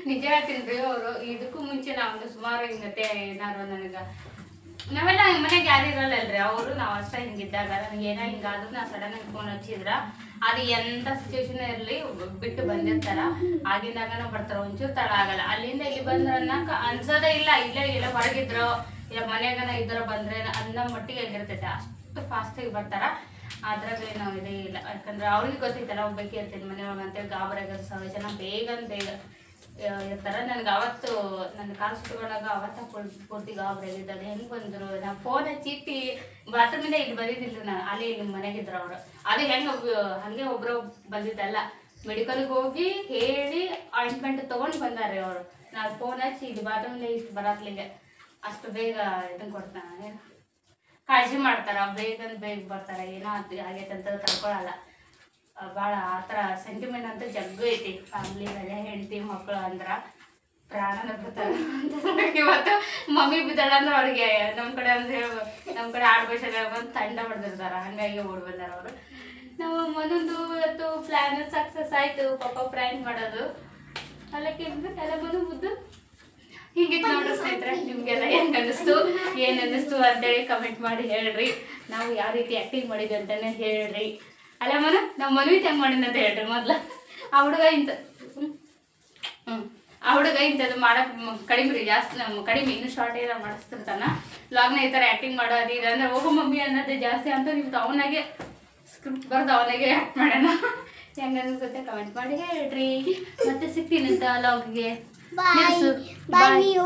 ನಿಜ ಹೇಳ್ತೀನಿ ರೀ ಅವರು ಇದಕ್ಕೂ ಮುಂಚೆ ನಾವು ಸುಮಾರು ಹಿಂಗತೆ ಏನಾರು ನನಗೆ ನಾವೆಲ್ಲ ಮನೆಗೆ ಯಾರು ಇರಲ್ಲಲ್ರಿ ಅವರು ನಾವು ಅಷ್ಟೇ ಹಿಂಗಿದ್ದಾಗ ನನಗೆ ಏನೋ ಹಿಂಗಾದ್ರು ನಾ ಸಡನ್ ಆಗಿ ಫೋನ್ ಹಚ್ಚಿದ್ರ ಅದು ಎಂಥ ಸಿಚುವೇಶನ್ ಇರಲಿ ಬಿಟ್ಟು ಬಂದಿರ್ತಾರ ಆಗಿಂದಾಗ ನಾವು ಬರ್ತಾರ ಒಂಚೂರು ತಡ ಆಗಲ್ಲ ಅಲ್ಲಿಂದ ಇಲ್ಲಿ ಬಂದ್ರ ಅನ್ನಕ ಅನ್ಸೋದೇ ಇಲ್ಲ ಇಲ್ಲ ಹೊರಗಿದ್ರು ಇಲ್ಲ ಮನೆಯಾಗನ ಇದ್ರ ಬಂದ್ರೆ ಅನ್ನೋ ಮಟ್ಟಿಗೆ ಆಗಿರ್ತೈತೆ ಅಷ್ಟು ಫಾಸ್ಟಾಗಿ ಬರ್ತಾರ ಅದ್ರಾಗ ನಾವು ಇದೇ ಇಲ್ಲ ಯಾಕಂದ್ರೆ ಅವ್ರಿಗೆ ಗೊತ್ತೈತಲ್ಲ ಒಬ್ಬಕ್ಕೆ ಇರ್ತೀನಿ ಮನೆಯೊಳಗೆ ಅಂತೇಳಿ ಗಾಬರಿಯಾಗ ಸಹಜ ಜನ ಬೇಗ ಇರ್ತಾರ ನನಗೆ ಅವತ್ತು ನನ್ನ ಕಾಲು ಸುಟ್ಕೊಂಡಾಗ ಅವತ್ತ ಪೂರ್ತಿ ಗಾಬರಿಯಾಗಿದ್ದ ಅದು ಹೆಂಗೆ ಬಂದರು ನಾವು ಫೋನ್ ಹಚ್ಚಿಟ್ಟು ಬಾತ್ರೂಮಿಂದ ಇಲ್ಲಿ ಬಂದಿದ್ದಿಲ್ರಿ ನಾನು ಅಲ್ಲಿ ನಿಮ್ಮ ಮನೆಗಿದ್ರು ಅವರು ಅದು ಹಂಗೆ ಒಬ್ರು ಬಂದಿದ್ದಲ್ಲ ಮೆಡಿಕಲ್ಗೆ ಹೋಗಿ ಹೇಳಿ ಆಯಿಂಟ್ಮೆಂಟ್ ತೊಗೊಂಡು ಬಂದಾರೆ ಅವರು ನಾನು ಫೋನ್ ಹಚ್ಚಿ ಇದು ಬಾತ್ರೂಮಿಂದ ಇಷ್ಟು ಬರತ್ಲಿಗೆ ಅಷ್ಟು ಬೇಗ ಇದನ್ನು ಕೊಡ್ತಾನೆ ಕಾಳಜಿ ಮಾಡ್ತಾರ ಬೇಗ ಬರ್ತಾರ ಏನೋ ಆಗೈತೆ ಅಂತ ತಡ್ಕೊಳಲ್ಲ ಭಾಳ ಆ ಥರ ಸೆಂಟಿಮೆಂಟ್ ಅಂತ ಜಗ್ಗು ಐತಿ ಫ್ಯಾಮ್ಲಿ ಮೇಲೆ ಹೆಂಡತಿ ಮಕ್ಕಳು ಅಂದ್ರೆ ಪ್ರಾಣನ ಬಿಡ್ತಾರೆ ಇವತ್ತು ಮಮ್ಮಿ ಬಿದ್ದಾಳ ಅಂದ್ರೆ ಅವ್ರಿಗೆ ನಮ್ಮ ಕಡೆ ಅಂದ್ರೆ ನಮ್ಮ ಕಡೆ ಆಡ್ಬೇಷಾಗ ಬಂದು ತಂಡ ಹೊಡೆದಿರ್ತಾರ ಹಂಗಾಗಿ ಓಡ್ ಬಂದಾರ ಅವರು ನಾವು ಒಂದೊಂದು ಇವತ್ತು ಪ್ಲ್ಯಾನ್ ಸಕ್ಸಸ್ ಆಯಿತು ಪಾಪ ಪ್ರ್ಯಾಂಕ್ ಮಾಡೋದು ಅಲ್ಲಕ್ಕೆ ಎಲ್ಲ ಬಂದು ಮುದ್ದು ಹೀಗಿತ್ತು ನೋಡ್ರಿ ಸ್ನೇಹಿತರೆ ನಿಮಗೆಲ್ಲ ಹೆಂಗೆ ಅನ್ನಿಸ್ತು ಏನು ಅನ್ನಿಸ್ತು ಅಂತೇಳಿ ಕಮೆಂಟ್ ಮಾಡಿ ಹೇಳ್ರಿ ನಾವು ಯಾವ ರೀತಿ ಆ್ಯಕ್ಟಿಂಗ್ ಮಾಡಿದ್ವಿ ಅಂತಲೇ ಹೇಳ್ರಿ ಅಲ್ಲ ನಾವು ಮನವಿ ಹೆಂಗೆ ಮಾಡಿದ ಅಂತ ಹೇಳ್ರಿ ಮೊದ್ಲು ಆ ಹುಡುಗ ಇಂಥ ಆ ಹುಡುಗ ಇಂಥದ್ದು ಮಾಡೋಕೆ ಕಡಿಮೆ ರೀ ಜಾಸ್ತಿ ನಮ್ಮ ಕಡಿಮೆ ಇನ್ನೂ ಶಾರ್ಟ್ ಏನಾರ ಮಾಡಿಸ್ತಿರ್ತಾನ ಲಾಗ್ನ ಈ ಥರ ಆ್ಯಕ್ಟಿಂಗ್ ಮಾಡೋದು ಇದು ಅಂದ್ರೆ ಹೋಗೋ ಮಮ್ಮಿ ಅನ್ನೋದೇ ಜಾಸ್ತಿ ಅಂತ ನಿಮ್ದು ಅವನಾಗೆ ಸ್ಕ್ರಿಪ್ಟ್ ಬರ್ದು ಅವನಾಗೆ ಆ್ಯಕ್ಟ್ ಮಾಡೋಣ ಹೆಂಗ ಅನ್ಸುತ್ತೆ ಕಮೆಂಟ್ ಮಾಡಿ ಹೇಳ್ರಿ. ಮತ್ತೆ ಸಿಗ್ತೀನಿ ಅಂತ ಲಾಗ್ಗೆ. ಬಾಯ್.